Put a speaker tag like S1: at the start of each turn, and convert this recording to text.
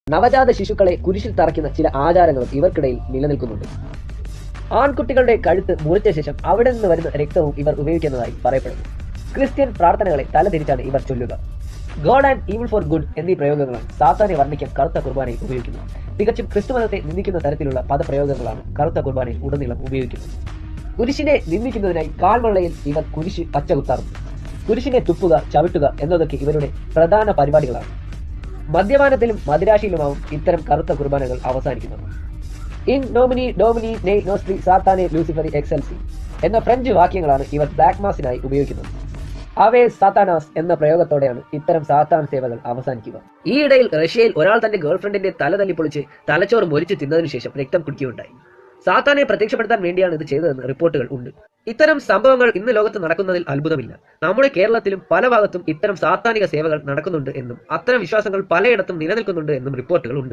S1: നവജാത ശിശുക്കളെ കുരിശിൽ തറയ്ക്കുന്ന ചില ആചാരങ്ങളും ഇവർക്കിടയിൽ നിലനിൽക്കുന്നുണ്ട്. ആൺകുട്ടികളുടെ കഴുത്ത് മുറിച്ച ശേഷം അവിടെ നിന്ന് വരുന്ന രക്തവും ഇവർ ഉപയോഗിക്കുന്നതായി പറയപ്പെടുന്നു. ക്രിസ്ത്യൻ പ്രാർത്ഥനകളെ തലതിരിച്ചാണ് ഇവർ ചൊല്ലുക. God and evil four good എന്നീ പ്രയോഗങ്ങളാണ് സാത്താനെ വർണ്ണിക്കാൻ കറുത്ത കുർബാനയിൽ ഉപയോഗിക്കുന്നത്. തികച്ചും ക്രിസ്തുമതത്തെ നിന്ദിക്കുന്ന തരത്തിലുള്ള പദപ്രയോഗങ്ങളാണ് കറുത്ത കുർബാനയിൽ ഉടനീളം ഉപയോഗിക്കുന്നത്. കുരിശിനെ നിന്ദിക്കുന്നതിനായി കാൽവെള്ളയിൽ ഇവർ കുരിശ് പച്ച കുത്താറുണ്ട്. കുരിശിനെ തുപ്പുക, ചവിട്ടുക എന്നതൊക്കെ ഇവരുടെ പ്രധാന പരിപാടികളാണ്. മദ്യപാനത്തിലും മദിരാശിയിലുമാവും ഇത്തരം കറുത്ത കുർബാനകൾ അവസാനിക്കുന്നത്. ഇൻ നോമിനി ഡോമിനി നെ നോസ്ട്രി സാത്താനെ ലൂസിഫറി എക്സൽസി എന്ന ഫ്രഞ്ച് വാക്യങ്ങളാണ് ഇവർ ബ്ലാക്ക് മാസിനായി ഉപയോഗിക്കുന്നത്. അവേ സാത്താനാസ് എന്ന പ്രയോഗത്തോടെയാണ് ഇത്തരം സാത്താൻ സേവകൾ അവസാനിക്കുക. ഈയിടയിൽ റഷ്യയിൽ ഒരാൾ തന്റെ ഗേൾഫ്രണ്ടിന്റെ തല തല്ലിപ്പൊളിച്ച് തലച്ചോറ് മൊരിച്ച് തിന്നതിനു ശേഷം രക്തം കുടിക്കുകയുണ്ടായി. സാത്താനെ പ്രത്യക്ഷപ്പെടുത്താൻ വേണ്ടിയാണ് ഇത് ചെയ്തതെന്ന് റിപ്പോർട്ടുകൾ ഉണ്ട്. ഇത്തരം സംഭവങ്ങൾ ഇന്ന് ലോകത്ത് നടക്കുന്നതിൽ അത്ഭുതമില്ല. നമ്മുടെ കേരളത്തിലും പല ഭാഗത്തും ഇത്തരം സാത്താനിക സേവകൾ നടക്കുന്നുണ്ട് എന്നും അത്തരം വിശ്വാസങ്ങൾ പലയിടത്തും നിലനിൽക്കുന്നുണ്ട് എന്നും റിപ്പോർട്ടുകൾ ഉണ്ട്.